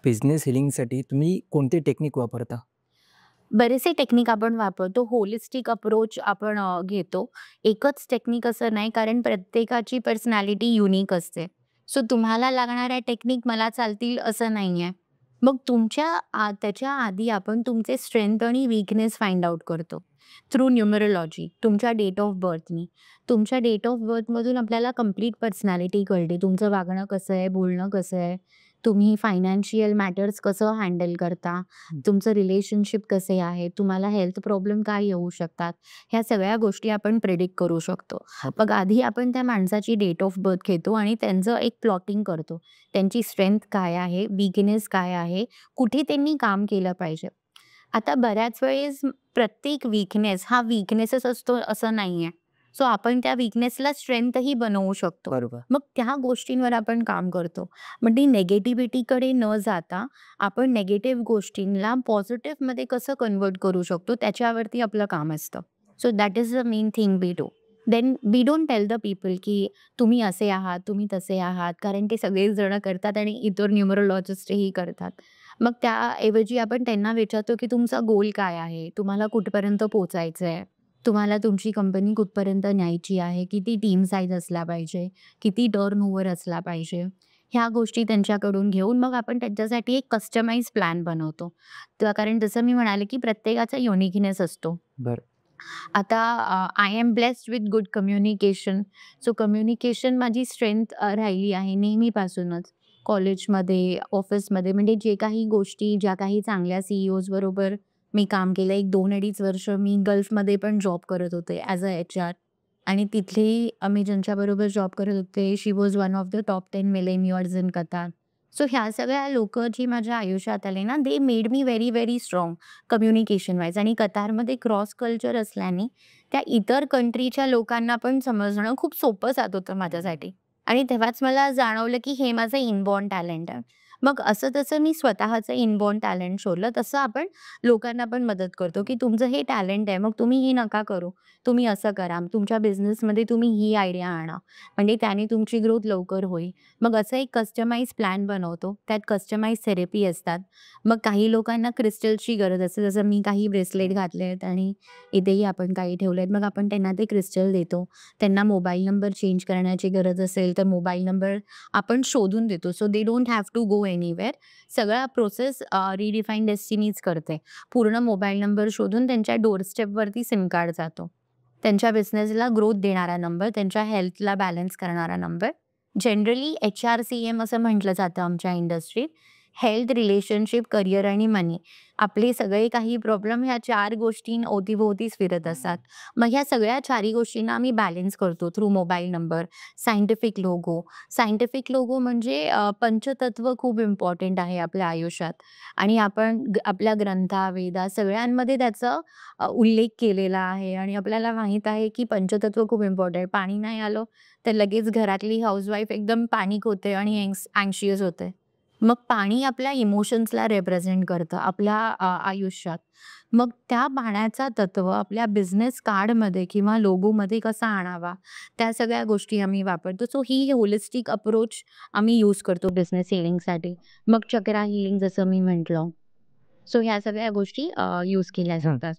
Business हिलिंगसाठी तुम्ही कोणते technique वापरता? बरेचसे टेक्निक आपण वापरतो. होलिस्टिक अप्रोच आपण घेतो. एकच टेक्निक असं नाही, कारण प्रत्येकाची पर्सनॅलिटी युनिक असते. सो तुम्हाला लागणाऱ्या टेक्निक मला चालतील असं नाहीये. मग त्याच्या आधी आपण तुमचे स्ट्रेंथ आणि वीकनेस फाइंड आउट करतो. थ्रू न्यूमरोलॉजी, तुमच्या डेट ऑफ बर्थनी. तुमच्या डेट ऑफ बर्थमधून आपल्याला कंप्लीट पर्सनॅलिटी कळते. तुमचं वागणं कसं आहे, बोलणं कसं आहे, तुम्ही फायनान्शियल मॅटर्स कसं हँडल करता, हं. तुमचं रिलेशनशिप कसे आहे, तुम्हाला हेल्थ प्रॉब्लेम काय येऊ शकतात, ह्या सगळ्या गोष्टी आपण प्रिडिक्ट करू शकतो. ओके. मग आधी आपण त्या माणसाची डेट ऑफ बर्थ घेतो आणि त्यांचं एक प्लॉटिंग करतो. त्यांची स्ट्रेंथ काय आहे, वीकनेस काय आहे, कुठे त्यांनी काम केलं पाहिजे. आता बऱ्याच वेळेस प्रत्येक वीकनेस हा वीकनेसच असतो असं नाहीये. सो आपण त्या वीकनेसला स्ट्रेंथही बनवू शकतो. बरोबर. मग त्या गोष्टींवर आपण काम करतो. मग ती निगेटिव्हिटीकडे न जाता आपण निगेटिव्ह गोष्टींना पॉझिटिव्हमध्ये कसं कन्व्हर्ट करू शकतो त्याच्यावरती आपलं काम असतं. So that is the main thing we do. Then we don't tell the people की तुम्ही असे आहात, तुम्ही तसे आहात, कारण ते सगळेच जण करतात आणि इतर न्यूमरोलॉजिस्टही करतात. मग त्याऐवजी आपण त्यांना विचारतो की तुमचा गोल काय आहे? तुम्हाला कुठपर्यंत पोहोचायचं आहे? तुम्हाला तुमची कंपनी कुठपर्यंत न्यायची आहे? किती टीम साईज असला पाहिजे? किती टर्नओव्हर असला पाहिजे? ह्या गोष्टी त्यांच्याकडून घेऊन मग आपण त्यांच्यासाठी एक कस्टमाइज प्लॅन बनवतो. कारण जसं मी म्हणाले, की प्रत्येकाचा युनिकनेस असतो. बरं. आता I am blessed with good communication. So communication माझी स्ट्रेंथ राहिली आहे नेहमीपासूनच. कॉलेजमध्ये, ऑफिसमध्ये म्हणजे जे काही गोष्टी, ज्या काही चांगल्या सी-ई-ओज बरोबर मी काम केलं. 1-2 अडीच वर्ष मी गल्फमध्ये पण जॉब करत होते ॲज अ एच-आर. आणि तिथले आम्ही ज्यांच्याबरोबर जॉब करत होते, she was one of the top 10 millionaires in Qatar. So ह्या सगळ्या लोकं जी माझ्या आयुष्यात आले ना, they made me very, very strong communication wise. आणि कतारमध्ये क्रॉस कल्चर असल्याने त्या इतर कंट्रीच्या लोकांना पण समजणं खूप सोपं जात होतं माझ्यासाठी. आणि तेव्हाच मला जाणवलं, की हे माझं इनबॉर्न टॅलेंट आहे. मग असं तसं मी स्वतःचं इनबॉर्न टॅलेंट शोधलं. तसं आपण लोकांना पण मदत करतो, की तुमचं हे टॅलेंट आहे, मग तुम्ही हे नका करू. तुम्ही असं करा. तुमच्या बिझनेसमध्ये तुम्ही ही आयडिया आणा. म्हणजे त्याने तुमची ग्रोथ लवकर होईल. मग असं एक कस्टमाइज प्लॅन बनवतो. त्यात कस्टमाइज थेरपी असतात. मग काही लोकांना क्रिस्टल्सची गरज असते. जसं मी काही ब्रेसलेट घातले आहेत आणि इथेही आपण काही ठेवले आहेत. मग आपण त्यांना ते क्रिस्टल देतो. त्यांना मोबाईल नंबर चेंज करण्याची गरज असेल, तर मोबाईल नंबर आपण शोधून देतो. So they don't have to go anywhere. सगळा प्रोसेस रिडिफाईन डेस्टिनीज करते. पूर्ण मोबाईल नंबर शोधून त्यांच्या डोरस्टेपवरती सिम कार्ड जातो. त्यांच्या बिझनेसला ग्रोथ देणारा नंबर, त्यांच्या हेल्थला बॅलन्स करणारा नंबर. जनरली एच-आर-सी-एम असं म्हटलं जातं आमच्या इंडस्ट्रीत. हेल्थ, रिलेशनशिप, करियर आणि मनी. आपले सगळे काही प्रॉब्लेम ह्या 4 गोष्टी अवतीभोवतीच फिरत असतात. मग ह्या सगळ्या 4ही गोष्टींना आम्ही बॅलन्स करतो through mobile number, scientific logo. Scientific logo म्हणजे पंचतत्व खूप इम्पॉर्टंट आहे आपल्या आयुष्यात. आणि आपण आपल्या ग्रंथा, वेदा सगळ्यांमध्ये त्याचा उल्लेख केलेला आहे आणि आपल्याला माहीत आहे, की पंचतत्व खूप इम्पॉर्टंट आहे. पाणी नाही आलं, तर लगेच घरातली हाउसवाईफ एकदम पॅनिक होते आणि अँक्शियस होते. मग पाणी आपल्या इमोशन्सला रिप्रेझेंट करतं आपल्या आयुष्यात. मग त्या पाण्याचा तत्व आपल्या बिझनेस कार्डमध्ये किंवा लोगोमध्ये कसा आणावा, त्या सगळ्या गोष्टी आम्ही वापरतो. सो ही होलिस्टिक अप्रोच आम्ही यूज करतो बिझनेस हिलिंगसाठी. मग चक्रा हिलिंग जसं मी म्हटलं. सो ह्या सगळ्या गोष्टी यूज केल्या हं. जातात.